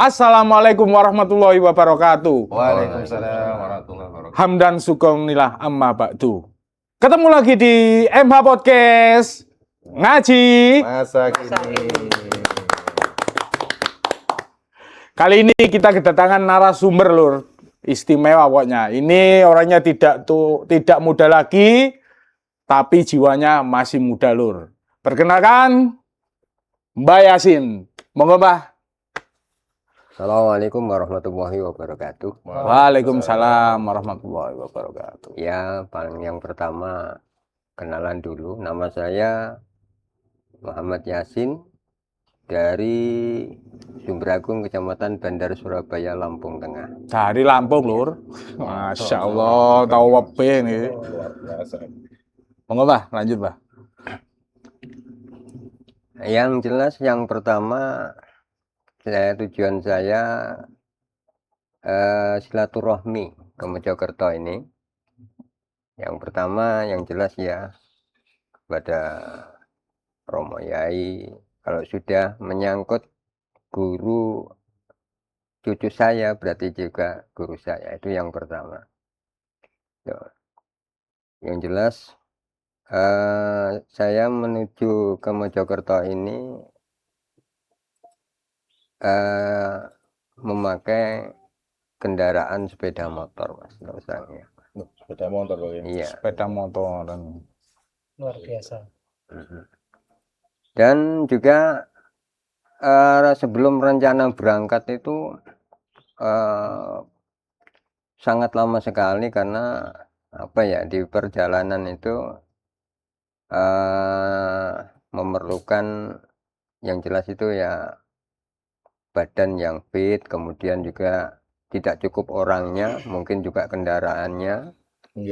Assalamualaikum warahmatullahi wabarakatuh. Waalaikumsalam warahmatullahi wabarakatuh. Hamdan syukurnilah amma ba'du. Ketemu lagi di MH Podcast Ngaji. Masa kini. Kali ini kita kedatangan narasumber lur. Istimewa pokoknya. Ini orangnya tidak muda lagi, tapi jiwanya masih muda lur. Perkenalkan Mbak Yasin. Monggo Mbak. Assalamualaikum warahmatullahi wabarakatuh. Waalaikumsalam warahmatullahi wabarakatuh. Ya, paling yang pertama kenalan dulu. Nama saya Muhammad Yasin dari Sumberagung, Kecamatan Bandar, Surabaya, Lampung Tengah. Dari Lampung lur. Masya Allah, tahu wape nih. Luar biasa. Monggo Mbah, lanjut Mbah. Yang jelas yang pertama tujuan saya silaturahmi ke Mojokerto ini. Yang pertama yang jelas ya kepada Romo Yai, kalau sudah menyangkut guru cucu saya berarti juga guru saya, itu yang pertama. Yang jelas saya menuju ke Mojokerto ini memakai kendaraan sepeda motor, Mas. Sepeda motor begini. Iya. Sepeda motor dan Luar biasa. Dan juga sebelum rencana berangkat itu sangat lama sekali, karena apa ya, di perjalanan itu memerlukan yang jelas itu ya badan yang fit, kemudian juga tidak cukup orangnya, mungkin juga kendaraannya,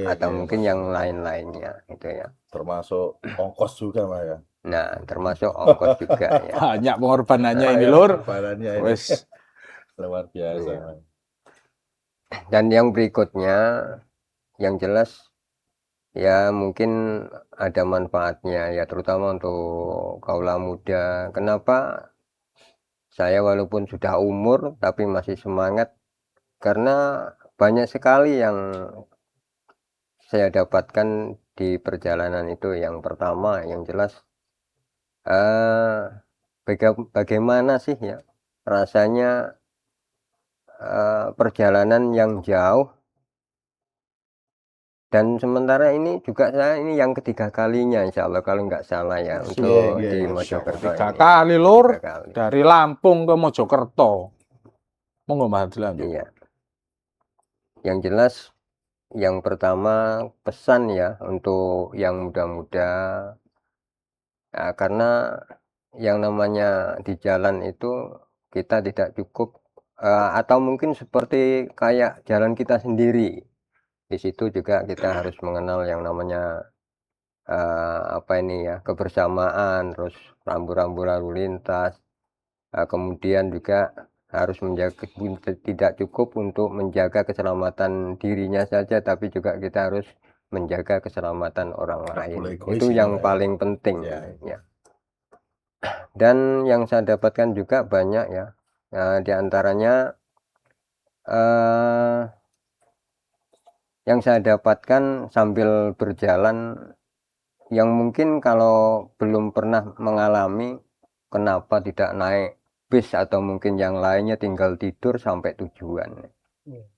atau mungkin yang lain-lainnya gitu ya. Termasuk ongkos juga Mbak ya. Nah, termasuk ongkos juga ya. banyak pengorbanannya ini lur. Badannya ini Wes, luar biasa. Iya. Mbak. Dan yang berikutnya yang jelas ya mungkin ada manfaatnya ya, terutama untuk kaula muda. Kenapa saya walaupun sudah umur tapi masih semangat? Karena banyak sekali yang saya dapatkan di perjalanan itu. Yang pertama yang jelas bagaimana sih ya rasanya perjalanan yang jauh, dan sementara ini juga saya ini yang ketiga kalinya insya Allah kalau nggak salah ya untuk iya, di iya. Mojokerto 3 ini. kali lur. 3 kali. Dari Lampung ke Mojokerto. Monggo Mbah dilanjut. Iya. Yang jelas yang pertama pesan ya untuk yang muda-muda, karena yang namanya di jalan itu kita tidak cukup atau mungkin seperti kayak jalan kita sendiri. Di situ juga kita harus mengenal yang namanya apa ini ya, kebersamaan, terus rambu-rambu lalu lintas. Kemudian juga harus menjaga, tidak cukup untuk menjaga keselamatan dirinya saja, tapi juga kita harus menjaga keselamatan orang lain. boleh egois Itu ya, yang Pak, ya. paling penting Ya. ya. Dan yang saya dapatkan juga banyak ya. Di antaranya yang saya dapatkan sambil berjalan, yang mungkin kalau belum pernah mengalami, kenapa tidak naik bis atau mungkin yang lainnya tinggal tidur sampai tujuan.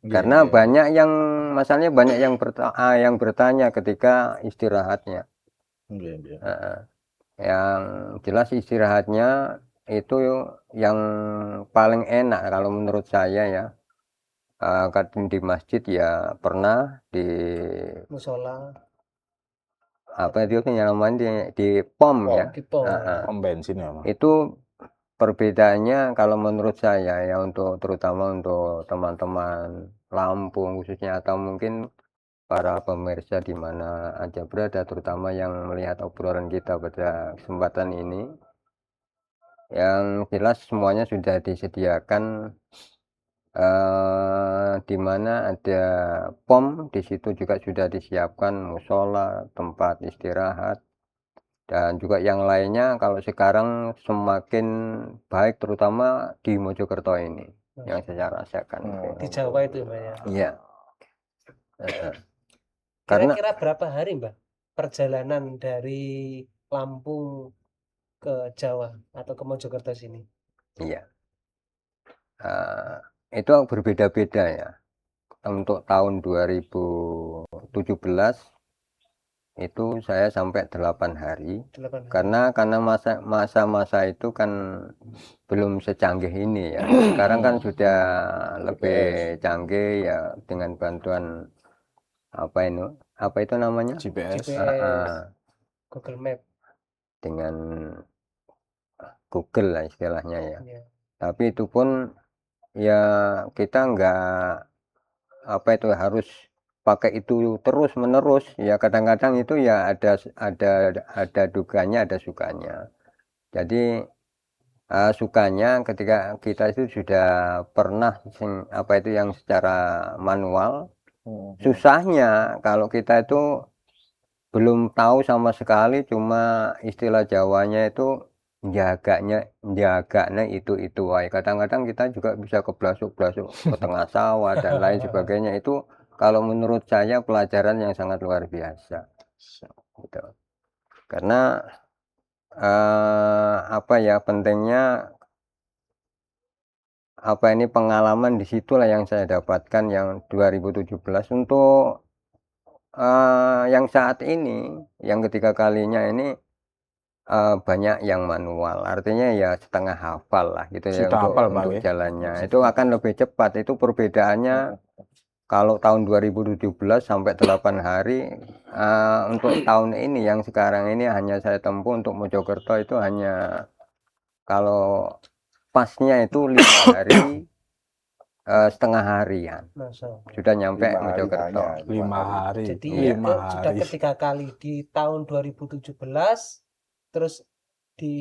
Karena Iya. banyak yang masalahnya banyak yang bertanya ketika istirahatnya. Iya. Yang jelas istirahatnya itu yang paling enak kalau menurut saya ya. Kadang di masjid ya pernah, di Musola, apa itu namanya, di pom ya. di pom. Pom bensin ya Mbah. Itu perbedaannya kalau menurut saya ya, untuk terutama untuk teman-teman Lampung khususnya, atau mungkin para pemirsa di mana aja berada, terutama yang melihat obrolan kita pada kesempatan ini, yang jelas semuanya sudah disediakan, di mana ada pom, di situ juga sudah disiapkan musola, tempat istirahat, dan juga yang lainnya. Kalau sekarang semakin baik terutama di Mojokerto ini. yang saya rasakan. Di Jawa itu Mbak ya. Iya. Karena Kira-kira berapa hari Mbak perjalanan dari Lampung ke Jawa atau ke Mojokerto sini? iya. Itu berbeda-beda ya. Untuk tahun 2017 itu saya sampai 8 hari 8 hari. karena masa-masa itu kan belum secanggih ini ya. Sekarang kan sudah lebih canggih ya dengan bantuan apa itu namanya? GPS. GPS, Google Map. Dengan Google lah istilahnya ya. Ya. Tapi itu pun ya kita nggak apa itu harus pakai itu terus menerus ya, kadang-kadang itu ya ada dukanya ada sukanya. Jadi sukanya ketika kita itu sudah pernah apa itu yang secara manual. Susahnya kalau kita itu belum tahu sama sekali, cuma istilah Jawanya itu jaganya itu wae. Kadang-kadang kita juga bisa keblasuk-blasuk ke tengah sawah dan lain sebagainya. Itu kalau menurut saya pelajaran yang sangat luar biasa gitu. Karena apa ya, pentingnya apa ini pengalaman disitulah yang saya dapatkan yang 2017 untuk yang saat ini yang ketiga kalinya ini banyak yang manual, artinya ya setengah hafal lah gitu ya, Sudah hafal, Pak, untuk ya? jalannya itu akan lebih cepat. Itu perbedaannya kalau tahun 2017 sampai 8 hari. Untuk tahun ini yang sekarang ini hanya saya tempuh untuk Mojokerto itu hanya kalau pasnya itu 5 hari setengah harian Masya Allah. sudah nyampe 5 hari Mojokerto. hanya, 5 hari. Jadi Iya. 5 sudah hari. ketiga kali di tahun 2017, terus di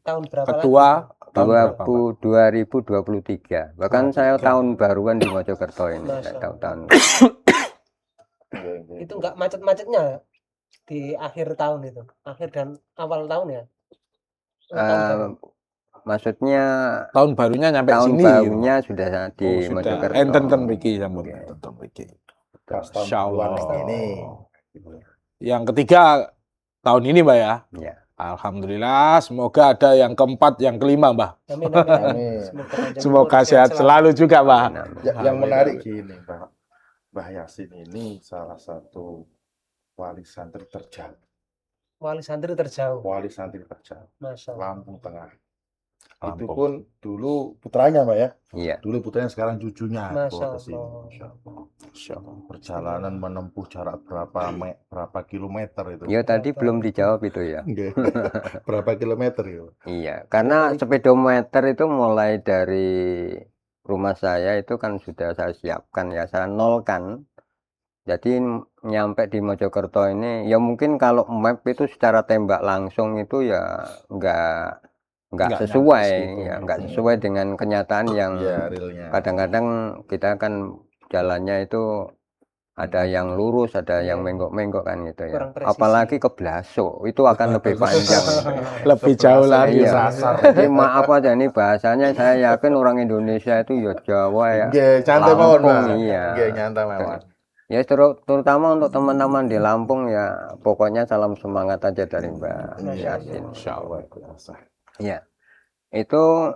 tahun berapa Kedua lagi? tahun berapa, Pak? 2023. Bahkan saya tahun baruan di Mojokerto ini. Masya Saya tahu tahun. Itu nggak macet-macetnya di akhir tahun itu, akhir dan awal tahun ya? Tahun baru. Maksudnya Tahun barunya nyampe tahun sini. barunya sudah di Oh, sudah. Mojokerto. Enten mriki sampun. Oke. Enten mriki. Pas tahun Insya Allah. baruan ini. Yang ketiga tahun ini, Mbak ya. Ya. Alhamdulillah, semoga ada yang keempat, yang kelima, Mbak. Amin, amin, amin. Amin. panjang Semoga umur, sehat selalu juga, Mbak. Amin, amin. Yang Amin, menarik amin. gini, Mbah Yasin ini salah satu wali santri terjauh. Wali santri terjauh. Wali santri terjauh. Masya Allah. Lampung Tengah. Itu Lampung. pun dulu putranya, Mbak ya. Iya. Dulu putranya, sekarang cucunya Masya bawa ke sini. Allah. Masya Allah. Insya Allah. Perjalanan menempuh jarak berapa kilometer itu? Ya tadi belum dijawab itu ya. Enggak. Berapa kilometer ya? Iya, karena speedometer itu mulai dari rumah saya itu kan sudah saya siapkan ya, saya nolkan. Jadi nyampe di Mojokerto ini ya mungkin kalau map itu secara tembak langsung itu ya nggak Nggak sesuai nyampe situ. ya, nggak sesuai dengan kenyataan yang Iya, realnya. kadang-kadang kita kan jalannya itu ada yang lurus, ada yang Iya. menggok-menggok kan gitu ya. Kurang presisi. Apalagi ke Blaso itu akan lebih panjang. Lebih jauh lagi. Iya. Sasar. Jadi maaf aja nih bahasanya, saya yakin orang Indonesia itu ya Jawa ya. Nggih, santai mawon, Lampung, Mbak. iya. Nggih, nyantai mawon. Ya terutama untuk teman-teman di Lampung ya, pokoknya salam semangat aja dari Mbak Yasin. Insya Allah. Iya. Itu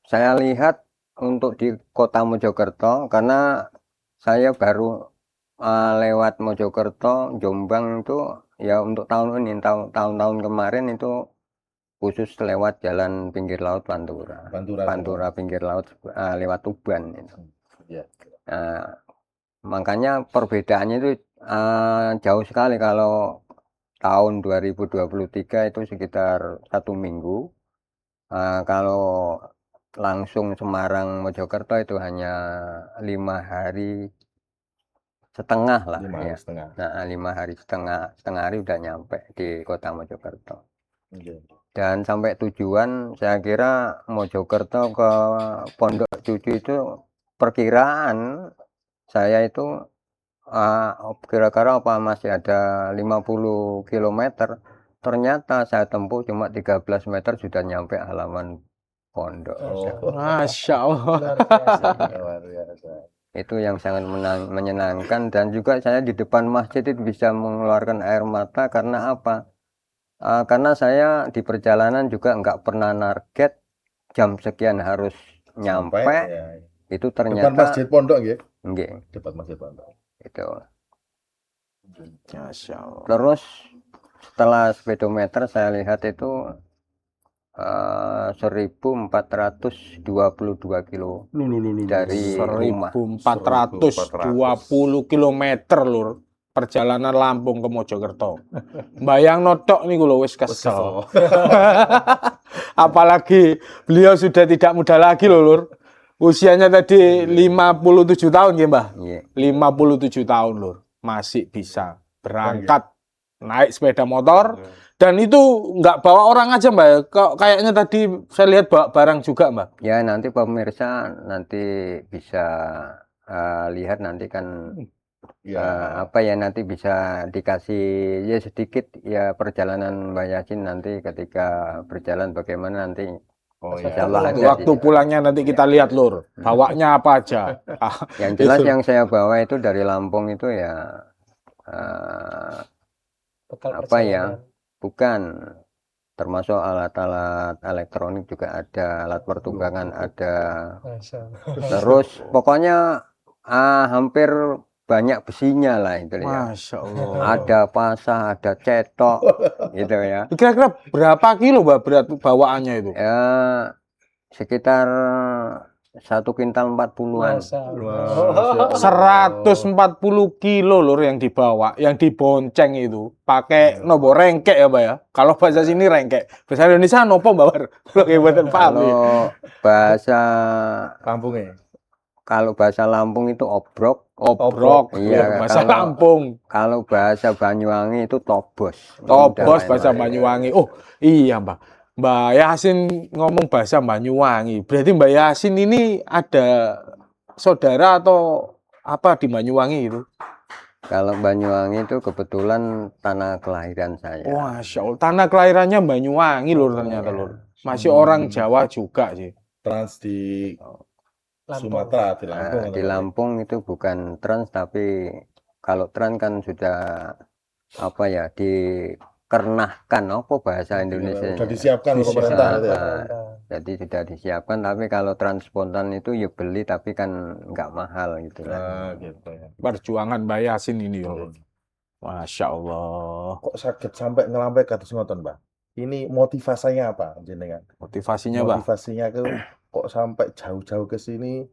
saya lihat untuk di kota Mojokerto, karena saya baru lewat Mojokerto, Jombang itu ya untuk tahun ini, tahun-tahun kemarin itu khusus lewat jalan pinggir laut Pantura pinggir laut lewat Tuban itu. Iya. Makanya perbedaannya itu jauh sekali. Kalau tahun 2023 itu sekitar 1 minggu. Kalau langsung Semarang Mojokerto itu hanya 5 hari setengah lah 5 hari ya. setengah. Nah, 5 hari setengah hari udah nyampe di kota Mojokerto. Nggih. Dan sampai tujuan saya kira Mojokerto ke Pondok Cucu itu perkiraan saya itu kira-kira apa masih ada 50 km. Ternyata saya tempuh cuma 13 meter sudah nyampe halaman pondok. Oh. Masya Allah. Luar biasa. Luar biasa. Itu yang sangat menyenangkan, dan juga saya di depan masjid itu bisa mengeluarkan air mata karena apa? Karena saya di perjalanan juga nggak pernah target jam sekian harus nyampe. Sampai ya. Itu Depan ternyata masjid pondok ya. nggih, Depan masjid pondok. itu. Masya Allah. Terus setelah speedometer saya lihat itu 1422 kilo dari rumah. 1420 kilometer lur. Perjalanan Lampung ke Mojokerto. Bayang notok nih lho wis kesel. Apalagi beliau sudah tidak muda lagi loh lur. Usianya tadi 57 tahun ya Mbah. Iya. 57 tahun lur. Masih bisa berangkat naik sepeda motor. Dan itu nggak bawa orang aja Mbak. Kayaknya tadi saya lihat bawa barang juga Mbak. Ya nanti pemirsa nanti bisa lihat nanti kan Ya. apa ya, nanti bisa dikasih ya sedikit ya perjalanan Mbak Yasin nanti ketika berjalan bagaimana nanti. Oh Insya ya. Allah ada Waktu di- pulangnya nanti kita lihat lur. Bawanya apa aja. Yang jelas Itu. yang saya bawa itu dari Lampung itu ya Bekal apa ya, perjalanan. bukan, termasuk alat-alat elektronik juga ada, alat pertunggangan ada, Masya Allah. terus pokoknya hampir banyak besinya lah itu ya. Masya Allah. Ada pasah, ada cetok gitu ya. Kira-kira berapa kilo Mbak berat bawaannya itu? Ya sekitar 1,40 kintal. Masya Wah, Allah. 140 kilo lur yang dibawa, yang dibonceng itu pakai nopo rengkek ya Mbak ya. Kalau bahasa sini rengkek, bahasa Indonesia nopo Mbak Bar? Kalau kebuatan paham ya. Kalau bahasa kampungnya. kalau bahasa Lampung itu obrok. Obrok, Iya, bahasa kalau- Lampung. Kalau bahasa Banyuwangi itu tobos. Itu Tobos udah bahasa lain-lain. Banyuwangi. Oh iya Mbak. Mbak Yasin ngomong bahasa Banyuwangi. Berarti Mbak Yasin ini ada saudara atau apa di Banyuwangi itu? Kalau Banyuwangi itu kebetulan tanah kelahiran saya. Wah, Masya Allah. Tanah kelahirannya Banyuwangi lur ternyata lur. Masih orang Jawa juga sih. Trans di Lampung. Sumatera, di Lampung. Di Lampung itu bukan trans, tapi kalau trans kan sudah apa ya, dikernahkan apa bahasa Indonesia. Sudah disiapkan oleh pemerintah. Gitu ya. Jadi sudah disiapkan, tapi kalau trans spontan itu ya beli, tapi kan nggak mahal gitu Nah, lah. gitu ya. Perjuangan Mbak Yasin ini lur. Masya Allah. Kok sakit sampai ngelampai ke atas ngoten, Mbak? Ini motivasinya apa, jenengan? Motivasinya Mbak. Motivasinya kok sampai jauh-jauh ke sini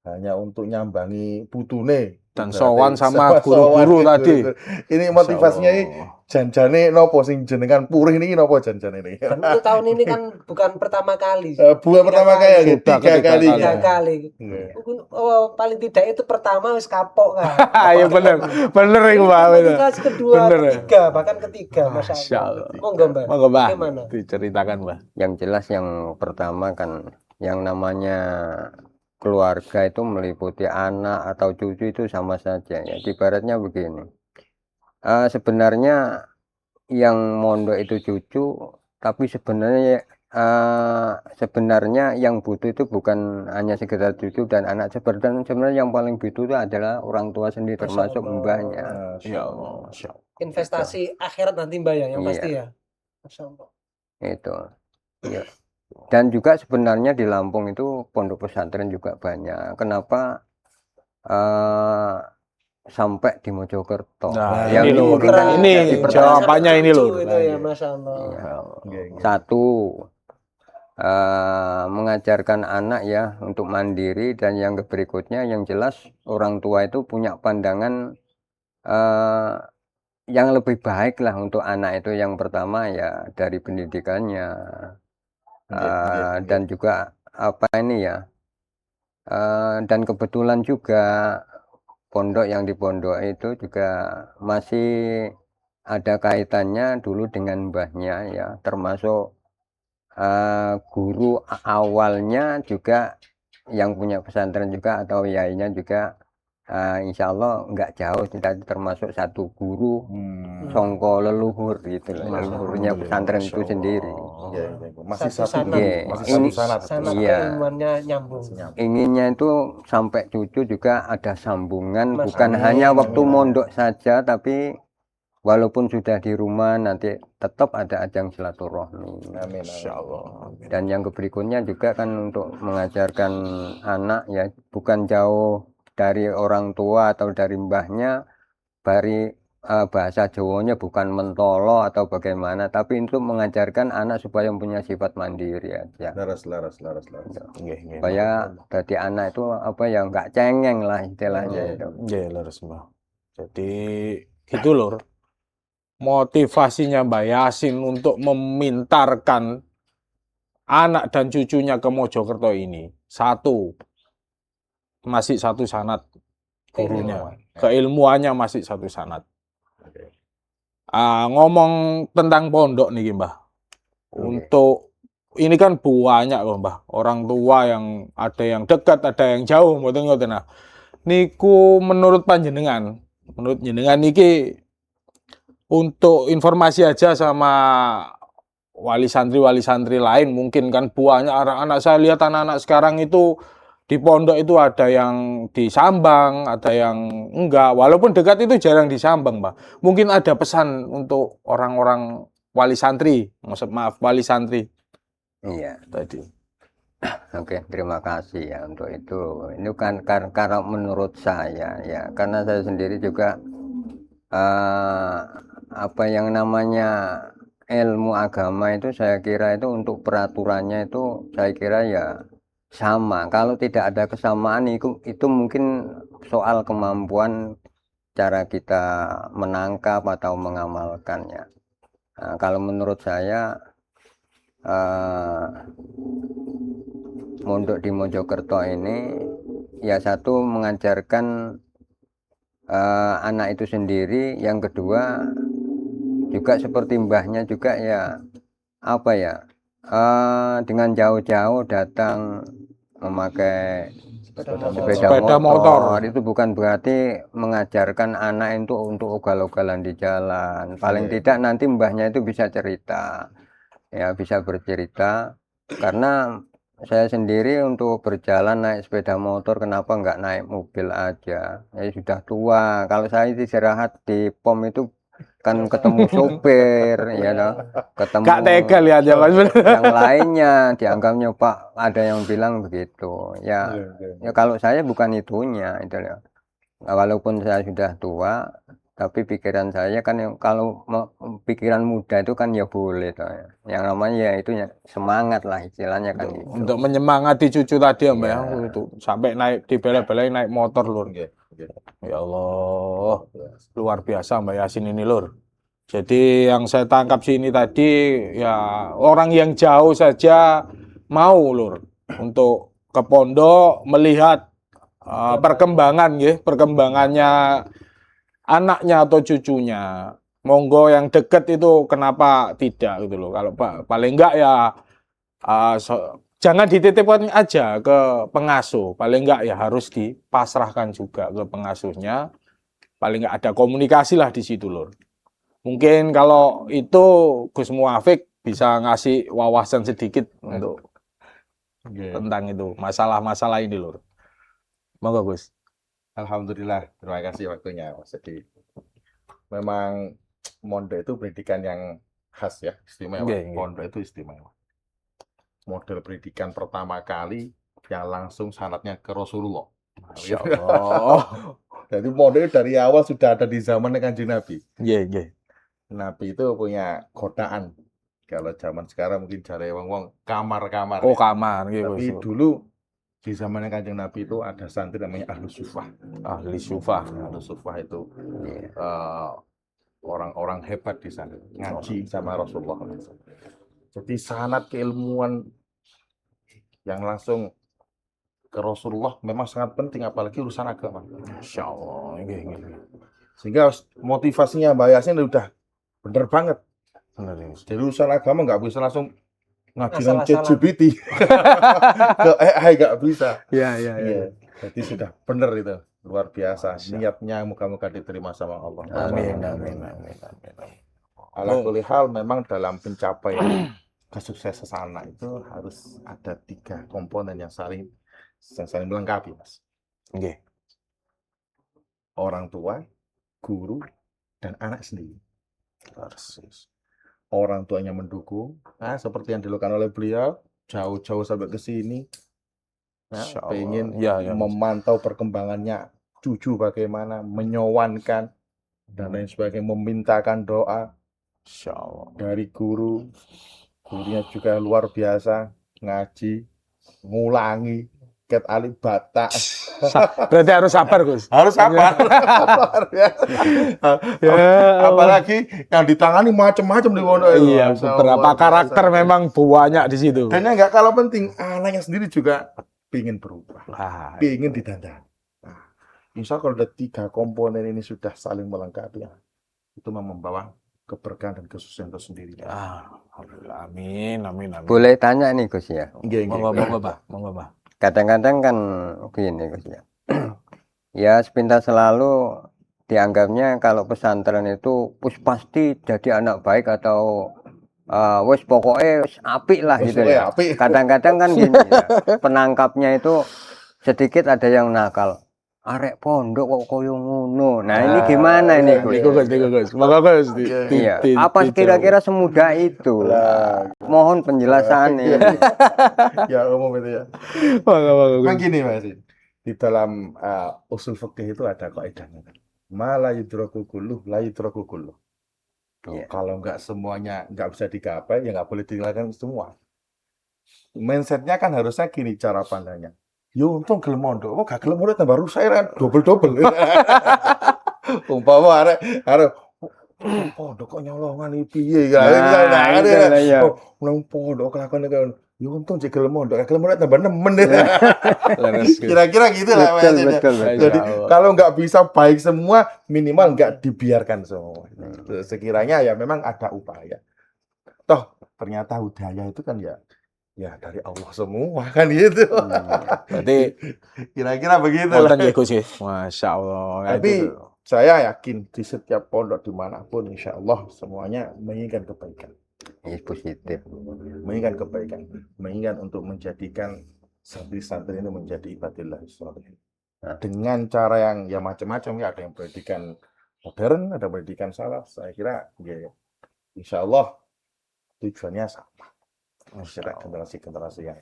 hanya untuk nyambangi putune Dan Ibaratnya sowan sama sowan guru-guru ke tadi. guru-guru. Ini motivasinya ini janjane nopo sing jenengan purih ini nopo janjane ini? Dan untuk tahun ini kan bukan pertama kali. Bukan pertama kali, ya, Sudah tiga ketiga kali. kali. Tiga kali. Iya. Oh, paling tidak itu pertama wis kapok kan. Iya bener. Bener itu Mbak. Ini bener. kelas kedua, Bener ya? ketiga, bahkan ketiga, Masya Masya Allah. Allah. Monggo Mbak. Monggo Mbak. Bagaimana? Diceritakan Mbak. Yang jelas yang pertama kan yang namanya keluarga itu meliputi anak atau cucu itu sama saja ya. Ibaratnya begini. Sebenarnya yang mondok itu cucu, tapi sebenarnya yang butuh itu bukan hanya sekedar cucu dan anak, sebenarnya yang paling butuh itu adalah orang tua sendiri, Masya termasuk Allah. mbahnya. Ya Allah. Masya Allah. Investasi akhirat nanti Mbak ya, yang Iya. pasti ya. Masya Allah. Itu. Ya. Dan juga sebenarnya di Lampung itu pondok pesantren juga banyak. Kenapa sampai di Mojokerto? Nah, Yang ini loh. mungkin kan Ini jadi pertanyaan. jawabannya ini loh. Itu ya, Masya Allah. Iya. Iya, iya. Satu, mengajarkan anak ya untuk mandiri, dan yang berikutnya yang jelas orang tua itu punya pandangan yang lebih baik lah untuk anak itu. Yang pertama ya dari pendidikannya, dan juga apa ini ya, dan kebetulan juga pondok yang di pondok itu juga masih ada kaitannya dulu dengan mbahnya ya, termasuk guru awalnya juga yang punya pesantren juga, atau yainya juga insya Allah nggak jauh, kita termasuk satu guru songko leluhur gitu loh, leluhurnya pesantren itu sendiri. Iya, iya. Masih Satu satu sanad. Iya, masih ini satu sanad. Sanad Iya. keilmuannya nyambung. Masih nyambung. inginnya itu sampai cucu juga ada sambungan, Mas- bukan Amin, hanya waktu amin. mondok saja, tapi walaupun sudah di rumah nanti tetap ada ajang silaturahmi. Amin, Insya amin. Allah. Dan yang berikutnya juga kan untuk mengajarkan anak ya, bukan jauh dari orang tua atau dari mbahnya, bahasa Jawanya bukan mentolo atau bagaimana, tapi untuk mengajarkan anak supaya punya sifat mandiri aja. Laras. Nggih, nggih, Supaya jadi anak itu apa ya, nggak cengeng lah istilahnya itu. nggih, leres, Mbah. Jadi gitu lur. Motivasinya Mbah Yasin untuk memintarkan anak dan cucunya ke Mojokerto ini, satu, masih satu sanad gurunya. Keilmuannya masih satu sanad. Oke. Ngomong tentang pondok nih Mbah. Untuk ini kan banyak loh Mbah, orang tua yang ada yang dekat, ada yang jauh, mboten ngoten nah. Niku menurut panjenengan, menurut jenengan niki untuk informasi aja sama wali santri lain, mungkin kan banyak anak-anak, saya lihat anak-anak sekarang itu di pondok itu ada yang di Sambang, ada yang enggak, walaupun dekat itu jarang di Sambang, Mbah. Mungkin ada pesan untuk orang-orang wali santri, maaf wali santri Iya. tadi. Oke, terima kasih ya untuk itu. Ini kan karena menurut saya ya, karena saya sendiri juga apa yang namanya ilmu agama itu saya kira itu untuk peraturannya itu saya kira ya sama. Kalau tidak ada kesamaan itu mungkin soal kemampuan cara kita menangkap atau mengamalkannya. Nah, kalau menurut saya mondok di Mojokerto ini ya satu mengajarkan anak itu sendiri, yang kedua juga seperti mbahnya juga ya apa ya, dengan jauh-jauh datang memakai sepeda motor itu bukan berarti mengajarkan anak itu untuk ugal-ugalan di jalan. Paling tidak nanti mbahnya itu bisa cerita ya, bisa bercerita. Karena saya sendiri untuk berjalan naik sepeda motor, kenapa nggak naik mobil aja, ya sudah tua. Kalau saya istirahat di pom itu kan ketemu sopir ya toh, ketemu Gak tega lihat ya Mas. yang lainnya, dianggapnya Pak, ada yang bilang begitu ya. Ya kalau saya bukan itunya itu ya. Nah, walaupun saya sudah tua, tapi pikiran saya kan kalau pikiran muda itu kan ya boleh toh ya. Yang namanya ya itu ya semangat lah istilahnya kan gitu. Untuk menyemangati cucu tadi ya Mbak ya, Iya. itu sampai naik dibela-belain naik motor lur. Oke. Ya Allah, luar biasa Mbak Yasin ini lur. Jadi yang saya tangkap sini tadi ya orang yang jauh saja mau lur untuk ke pondok melihat perkembangannya anaknya atau cucunya. Monggo yang deket itu kenapa tidak gitu loh. Kalau paling enggak ya jangan dititipkan aja ke pengasuh. Paling enggak ya harus dipasrahkan juga ke pengasuhnya. Paling enggak ada komunikasi lah di situ lur. Mungkin kalau itu Gus Muafik bisa ngasih wawasan sedikit untuk tentang itu masalah-masalah ini lur. Monggo Gus. Alhamdulillah, terima kasih waktunya Mas Edi. Memang mondok itu pendidikan yang khas ya, istimewa. Nggih. Mondok itu istimewa. Model pendidikan pertama kali yang langsung sanadnya ke Rasulullah. Masya Allah. Jadi mondok dari awal sudah ada di zaman Kanjeng Nabi. Iya. Nabi itu punya godaan. Kalau zaman sekarang mungkin cari wong-wong kamar-kamar. Oh ya. kamar gitu. Tapi dulu di zaman Kanjeng Nabi itu ada santri namanya Ahlus Sufah. Ahli sufah. Ahlus Sufah itu orang-orang hebat di sana, ngaji sama Rasulullah. Jadi sanad keilmuan yang langsung ke Rasulullah memang sangat penting, apalagi urusan agama. Masya Allah. Nggih. Sehingga motivasinya Mbak Yasin udah bener banget. Bener ini. Jadi urusan agama nggak bisa langsung ngaji dengan Asal-asalan. ChatGPT. Ke AI nggak bisa. Iya. Jadi sudah bener itu. Luar biasa. Niatnya muka-muka diterima sama Allah. Amin. Ala kulli hal memang dalam pencapaian kesuksesan anak itu harus ada 3 komponen yang saling melengkapi, Mas. Nggih. Orang tua, guru, dan anak sendiri. Persis. Orang tuanya mendukung, seperti yang dilakukan oleh beliau, jauh-jauh sampai ke sini, Insya Allah. pengen Ya, ya, Mas. memantau perkembangannya cucu bagaimana, menyowankan, dan lain sebagainya, memintakan doa Insya Allah. dari guru. Gurunya juga luar biasa, ngaji, ngulangi, ket alif bata. Berarti harus sabar, Gus. Harus apa? Luar biasa. Ya, Apalagi yang ditangani macam-macam di pondok itu. Iya, Masya Allah, beberapa luar biasa. karakter memang banyak di situ. Dan yang nggak kalah penting, anaknya sendiri juga pingin berubah, Ah, pingin ditandani. Nah, insya Allah kalau ada 3 komponen ini sudah saling melengkapi, itu membawa keberkahan dan kesuksesan tersendiri. Alhamdulillah. Amin, amin, amin. Boleh tanya nih Gus ya. Nggih, nggih. Monggo, Pak. Monggo, Pak. Kadang-kadang kan gini Gus ya. Ya sepintas selalu dianggapnya kalau pesantren itu pasti jadi anak baik atau wes pokoknya wes apik lah gitu Pokoknya ya. apik. Kadang-kadang kan gini ya, penangkapnya itu sedikit ada yang nakal. Arek pondok kok koyo ngono. Nah, ini gimana ini Gus? Niku Gus. Monggo Gus. Iya. Apa kira-kira semudah itu? Lah, Mohon penjelasannya. ya umum itu ya. Monggo, Memang gini Mas, di dalam usul fikih itu ada kaidahnya. Ma la yudraku kulluh, la yudraku kulluh. Iya. Kalau nggak semuanya nggak bisa digapai, ya nggak boleh dilakukan semua. Mindsetnya kan harusnya gini cara pandangnya. Yo untung gelem mondok, gak gelem mondok tambah rusak kan double. Umpama arek pondok kok nyolongan iki piye ya. Nah, itu lah, ya. Nang pondok kelakuan kan. Yo untung cek gelem mondok, gelem mondok tambah nemen. Kira-kira gitu lah Betul, mindsetnya. betul. Jadi kalau nggak bisa baik semua, minimal nggak dibiarkan semua. Sekiranya ya memang ada upaya. Toh ternyata hidayah itu kan ya dari Allah semua kan gitu. Berarti Kira-kira begitu wonten lah. ya Gus ya. Masya Allah. Tapi saya yakin di setiap pondok dimanapun, insya Allah semuanya menginginkan kebaikan, Ini positif. menginginkan kebaikan, menginginkan untuk menjadikan santri-santri ini menjadi ibadillah sholihin. Nah. Dengan cara yang ya macam-macam ya, ada yang pendidikan modern, ada pendidikan salaf. Saya kira ya, insya Allah tujuannya sama. Mencetak generasi-generasi yang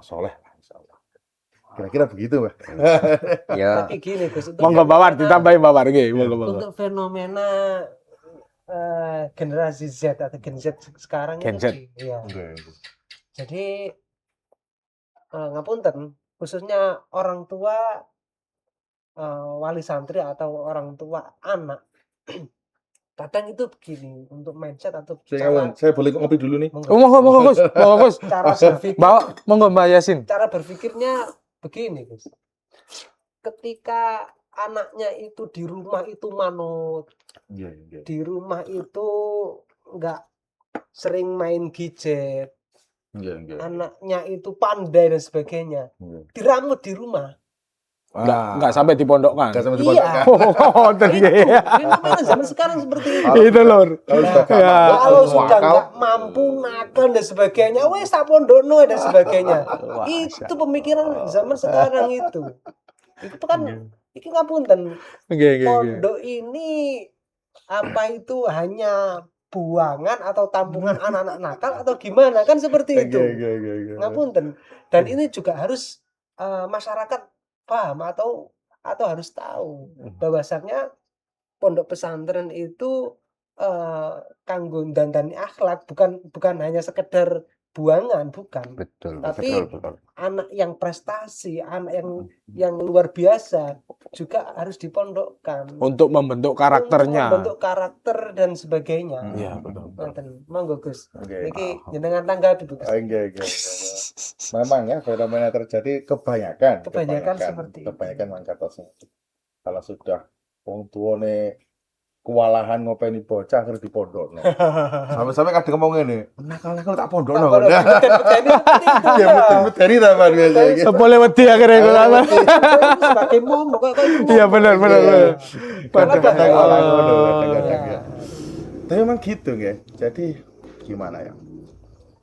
soleh lah, insya Allah. Kira-kira begitu, Mbak. Ya, Tapi gini Gus, Monggo Bawar ditambahin Bawar nggih, monggo. untuk fenomena generasi Z atau Gen Z sekarang Gen ini Z. ya. Jadi ngapunten, khususnya orang tua wali santri atau orang tua anak kadang itu begini untuk mindset atau Saya boleh ngopi dulu nih. Monggo Gus. cara berpikir Bawa monggo Mbak Yasin. cara berpikirnya begini Gus. Ketika anaknya itu di rumah itu manut, di rumah itu nggak sering main gadget, anaknya itu pandai dan sebagainya, diramut di rumah. Enggak sampai dipondokkan. Nggak sampai Iya. dipondokkan. Oh, Itu fenomena zaman sekarang seperti itu. Itu lur. Kalau sudah nggak Ya. mampu, Kalau semua sudah akal, nggak mampu nakal dan sebagainya, wes tak pondokno dan sebagainya. Wah, Itu pemikiran zaman sekarang itu. Itu kan iki ngapunten. Nggih. Pondok ini apa itu hanya buangan atau tampungan anak-anak nakal atau gimana kan seperti itu. Ngapunten. Dan ini juga harus masyarakat paham atau harus tahu bahwasannya pondok pesantren itu kanggo dandani akhlak, bukan hanya sekedar buangan, bukan. betul. Tapi anak yang prestasi, anak yang luar biasa juga harus dipondokkan. Untuk membentuk karakternya. Untuk membentuk karakter dan sebagainya. Iya, betul. Ngoten. Monggo Gus. Oke. Niki jenengan tanggapi Gus. Oke. Memang ya fenomena terjadi kebanyakan seperti itu. kebanyakan mangkat tersebut. Kalau sudah wong tuane kewalahan ngopeni bocah akhirnya dipondokno. Sampai-sampai kadang ngomong ngene, nakal-nakal tak pondokno. Ya betul-betul tambah biasa. Sepole wedi akhirnya kok apa. Sebagai momok kok Iya benar. Kadang-kadang ngono, Ah. kadang-kadang ya. Tapi memang gitu ya. Jadi gimana ya?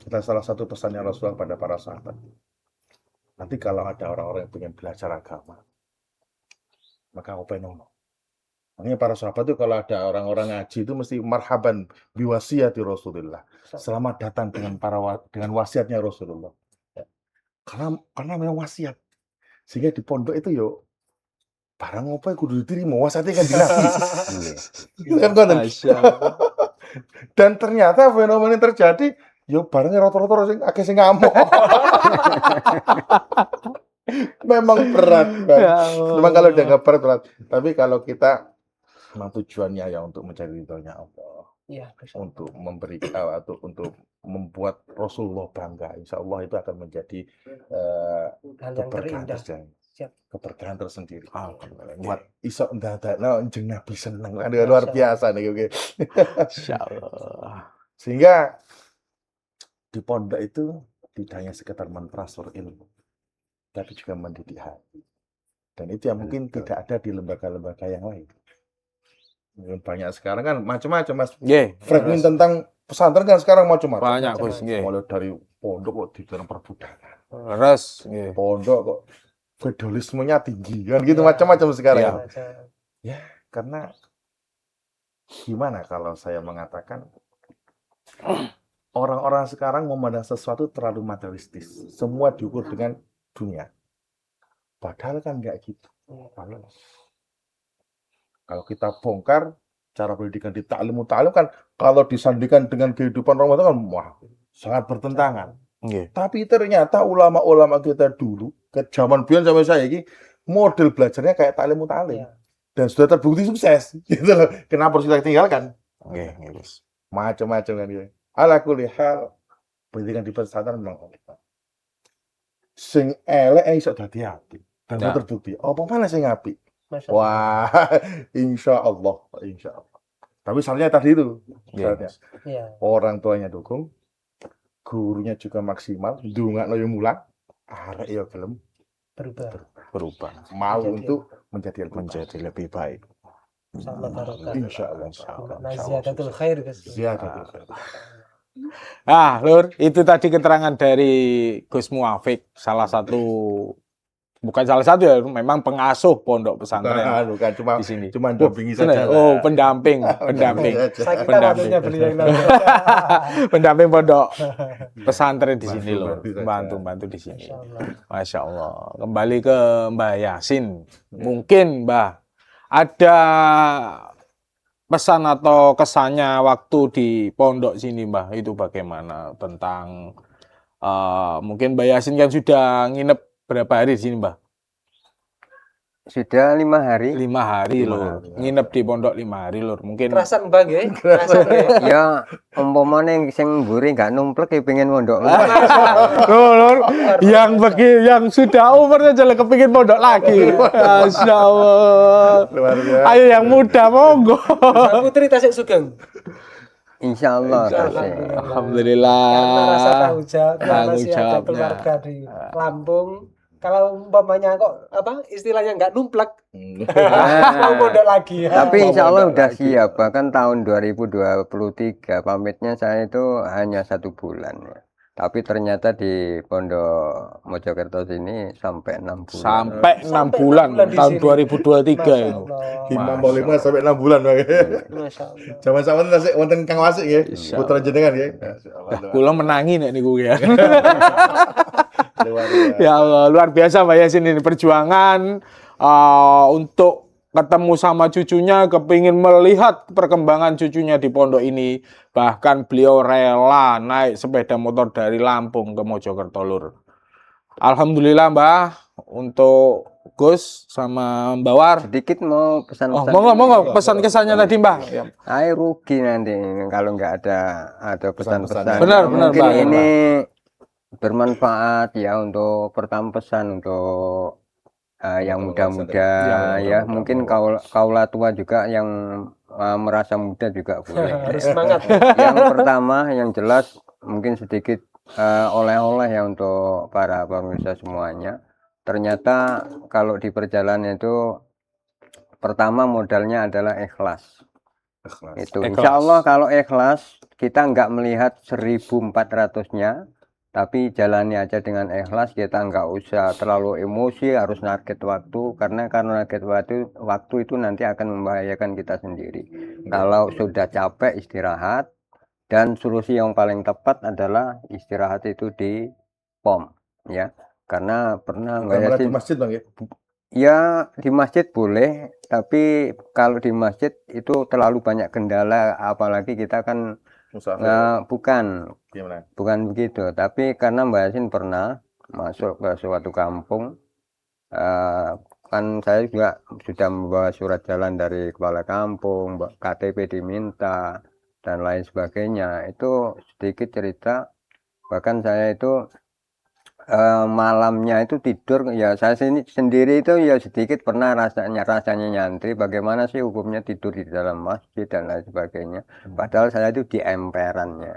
Kita salah satu pesannya Rasulullah pada para sahabat. Nanti kalau ada orang-orang yang ingin belajar agama, maka openono. Makanya para sahabat itu kalau ada orang-orang ngaji itu mesti marhaban biwasiyati Rasulullah. Selamat datang dengan dengan wasiatnya Rasulullah. Karena memang wasiat. Sehingga di pondok itu yo barang apa yang kudu diterima, wasiatnya kan dilapis. Kan ngoten. Dan ternyata fenomena yang terjadi yo barangnya rotor-rotor sing akeh sing ngamuk. Memang berat, Bang. Memang kalau udah nggak berat. Tapi kalau kita memang tujuannya ya untuk mencari ridhonya Allah, Ya, untuk memberi atau untuk membuat Rasulullah bangga, insya Allah itu akan menjadi hal yang keberkahan terindah. tersendiri. Siap. Keberkahan tersendiri. Alhamdulillah. Buat iso ndadakno jeneng Nabi seneng. Aduh, luar biasa nih oke. Insyaallah. Sehingga di pondok itu tidak hanya sekedar mentransfer ilmu, tapi juga mendidik hati. Dan itu yang mungkin tidak ada di lembaga-lembaga yang lain. Banyak sekarang kan macam-macam, Mas. Nggih. Fragmen tentang pesantren kan sekarang macam-macam. Banyak Gus, nggih. Mulai dari pondok kok dibilang perbudakan. Res, nggih. Pondok kok feudalismenya tinggi kan gitu, Ya. macam-macam sekarang. Ya. Ya, karena gimana kalau saya mengatakan orang-orang sekarang memandang sesuatu terlalu materialistis. Semua diukur dengan dunia. Padahal kan nggak gitu. Kalau kita bongkar cara pendidikan di ta'lim kan kalau disandingkan dengan kehidupan Ramadan kan wah, sangat bertentangan. Nggih. Tapi ternyata ulama-ulama kita dulu ke zaman biyen sampai saya ini model belajarnya kayak ta'lim Ya. dan sudah terbukti sukses gitu loh. Kenapa harus kita tinggalkan? Nggih, nggih, Gus. Macam-macam kan ya. Ala kulli hal pendidikan di pesantren memang sing elek iso dadi apik. Dan Ya. terbukti. Apa mana sing apik? Masya Allah. Wah, insya Allah. Tapi syaratnya tadi itu, syaratnya Ya. orang tuanya dukung, gurunya juga maksimal, ndongakno yo mulang, arek yo gelem Berubah mau Menjadi untuk menjadi menjadi lebih baik. Insyaallah barokah. Insya Allah. Nah, ziyadatul khair Gus. Ziyadah. Lur, itu tadi keterangan dari Gus Muafiq, salah satu, bukan salah satu ya, memang pengasuh pondok pesantren Bukan di sini. cuma dampingi saja. Oh, pendamping. Saya kira Pendamping. waktunya beliau yang lalu. Pendamping pondok pesantren di sini, Lur. Bantu saja. Bantu di sini. Insyaallah. Masya Allah. Kembali ke Mbah Yasin. Mungkin Mbah ada pesan atau kesannya waktu di pondok sini, Mbah, itu bagaimana tentang mungkin Mbah Yasin kan sudah nginep berapa hari di sini, Mbah? Sudah 5 hari. 5 hari, 5 Lur. hari. Nginep di pondok 5 hari, Lur. Mungkin Kerasan Bang ya? Kerasan ya. Ya umpamane sing mburi gak numplek ya pengen mondok. Lur, yang sudah umurnya jalan kepingin pondok lagi. Masya Allah. Luar biasa. Ayo yang muda, monggo. Sang Putri Tasik Sugeng. Insyaallah. Alhamdulillah. Karena rasa tanggung jawab, Tanggung masih ada jawabnya. keluarga di Lampung. Kalau umpamanya kok istilahnya nggak numplek, mau mondok lagi ya. Tapi insya Allah Mau udah lagi. siap. Bahkan tahun 2023 pamitnya saya itu hanya 1 bulan ya. Tapi ternyata di Pondok Mojokerto sini sampai 6 bulan. Sampai 6 Sampai bulan 6 bulan di tahun sini. 2023 Masya itu. Allah. Imam boleh 5 sampai 6 bulan, Bang. Masya Allah. Zaman sama tasik wonten Kang Wasik nggih. Insya Putra jenengan nggih. Kula menangi nek niku ya. Luar biasa. Ya Allah, luar biasa Mbak Yasin ini perjuangan untuk ketemu sama cucunya, kepingin melihat perkembangan cucunya di pondok ini. Bahkan beliau rela naik sepeda motor dari Lampung ke Mojokerto, Lur. Alhamdulillah Mbah, untuk Gus sama Mbak War. Sedikit mau Oh, pesan-pesan. monggo pesan kesannya tadi Mbah. Ya. Ay, rugi nanti kalau nggak ada pesan-pesan. Benar, benar, Mungkin Pak. ini bermanfaat ya untuk pertama pesan untuk yang muda-muda ya. Mungkin kaula tua juga yang merasa muda juga boleh. Harus semangat. Yang pertama yang jelas mungkin sedikit oleh-oleh ya untuk para pemirsa semuanya. Ternyata kalau di perjalanan itu pertama modalnya adalah ikhlas. Ikhlas. Itu Ikhlas. insya Allah kalau ikhlas kita nggak melihat 1.400-nya, tapi jalani aja dengan ikhlas. Kita nggak usah terlalu emosi harus target waktu, karena target waktu itu nanti akan membahayakan kita sendiri. Kalau sudah capek istirahat, dan solusi yang paling tepat adalah istirahat itu di POM ya, karena pernah Bukan Mbak berarti Yasin, masjid bang ya? ya di masjid boleh, tapi kalau di masjid itu terlalu banyak kendala, apalagi kita kan Musafir. bukan Gimana? begitu. Tapi karena Mbak Yasin pernah masuk ke suatu kampung, eh, kan saya juga sudah membawa surat jalan dari kepala kampung, KTP diminta dan lain sebagainya. Itu sedikit cerita, bahkan saya itu malamnya itu tidur ya, saya sendiri itu ya sedikit pernah rasanya nyantri, bagaimana sih hukumnya tidur di dalam masjid dan lain sebagainya. Padahal saya itu di emperannya,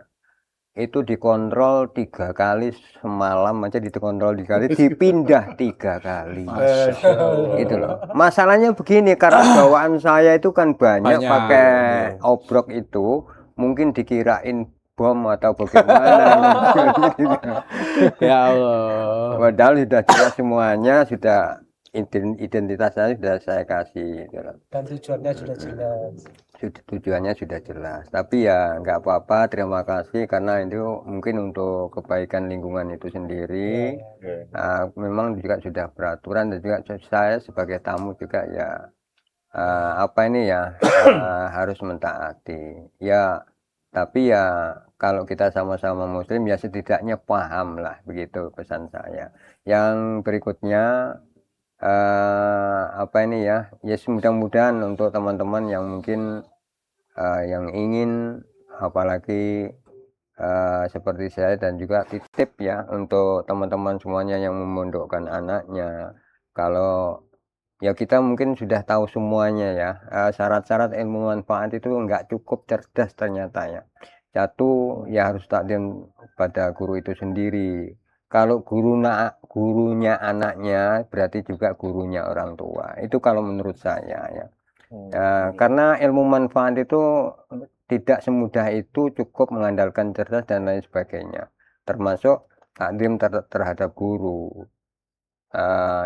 itu dikontrol 3 kali semalam aja, dikontrol 3 kali, dipindah 3 kali. Masya Allah. Itu loh masalahnya begini, karena bawaan saya itu kan banyak Banyak, pakai betul. obrok, itu mungkin dikirain bom atau bagaimana. Ya Allah. Padahal sudah jelas semuanya, sudah identitas saya sudah saya kasih gitu loh. Dan tujuannya sudah jelas. Tujuannya sudah jelas, tapi ya nggak apa-apa, terima kasih, karena itu mungkin untuk kebaikan lingkungan itu sendiri. Memang juga sudah peraturan, dan juga saya sebagai tamu juga ya apa ini ya harus mentaati ya. Tapi ya kalau kita sama-sama muslim ya setidaknya paham lah, begitu pesan saya. Yang berikutnya apa ini ya, ya mudah-mudahan untuk teman-teman yang mungkin yang ingin, apalagi seperti saya, dan juga titip ya untuk teman-teman semuanya yang memondokkan anaknya. Kalau ya kita mungkin sudah tahu semuanya ya, syarat-syarat ilmu manfaat itu nggak cukup cerdas ternyata ya. Satu ya harus takdim pada guru itu sendiri. Kalau gurunya anaknya, berarti juga gurunya orang tua. Itu kalau menurut saya ya. Karena ilmu manfaat itu tidak semudah itu, cukup mengandalkan cerdas dan lain sebagainya, termasuk takdim terhadap guru.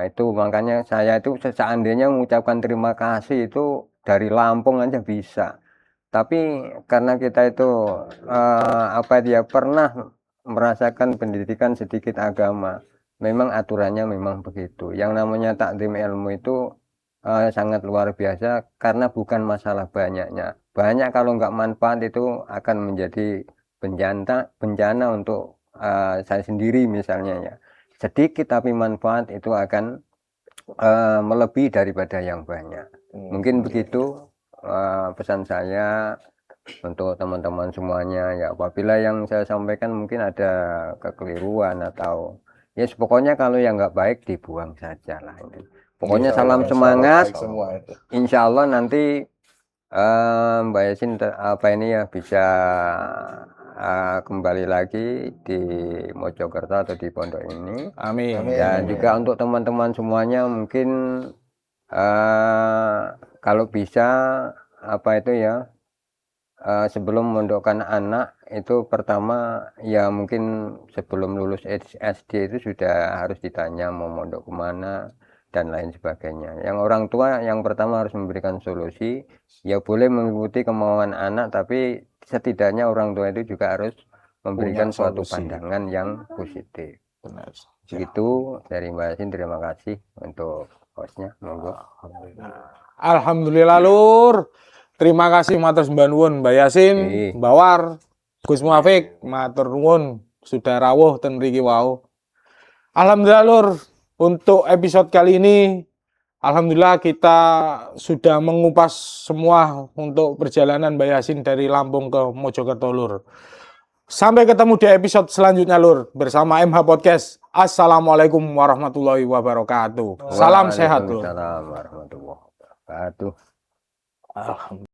Itu makanya saya itu seandainya mengucapkan terima kasih itu dari Lampung aja bisa. Tapi karena kita itu apa dia pernah merasakan pendidikan sedikit agama, memang aturannya memang begitu. Yang namanya takdim ilmu itu sangat luar biasa, karena bukan masalah banyaknya. Banyak kalau nggak manfaat itu akan menjadi bencana untuk saya sendiri misalnya ya. Sedikit tapi manfaat itu akan melebihi daripada yang banyak. Mungkin begitu pesan saya untuk teman-teman semuanya ya. Apabila yang saya sampaikan mungkin ada kekeliruan atau ya pokoknya kalau yang nggak baik dibuang saja lah ini. Pokoknya salam semangat. Insya Allah nanti Mbak Yasin apa ini ya bisa kembali lagi di Mojokerto atau di pondok ini. Amin. Dan juga untuk teman-teman semuanya mungkin kalau bisa apa itu ya, sebelum memondokkan anak itu pertama ya mungkin sebelum lulus SD itu sudah harus ditanya mau mondok kemana dan lain sebagainya. Yang orang tua yang pertama harus memberikan solusi, ya boleh mengikuti kemauan anak, tapi setidaknya orang tua itu juga harus memberikan suatu pandangan yang positif. Benar. Begitu dari Mbak Yasin, terima kasih untuk hostnya. Monggo. Alhamdulillah Lur. Terima kasih matur sembah nuwun Mbak Yasin, Mbak War, Gus Muafik, matur nuwun sudah rawuh ten mriki wau. Alhamdulillah Lur, untuk episode kali ini alhamdulillah kita sudah mengupas semua untuk perjalanan Mbak Yasin dari Lampung ke Mojokerto Lur. Sampai ketemu di episode selanjutnya Lur, bersama MH Podcast. Assalamualaikum warahmatullahi wabarakatuh. Salam sehat Lur. Waalaikumsalam warahmatullahi wabarakatuh. Alhamdulillah.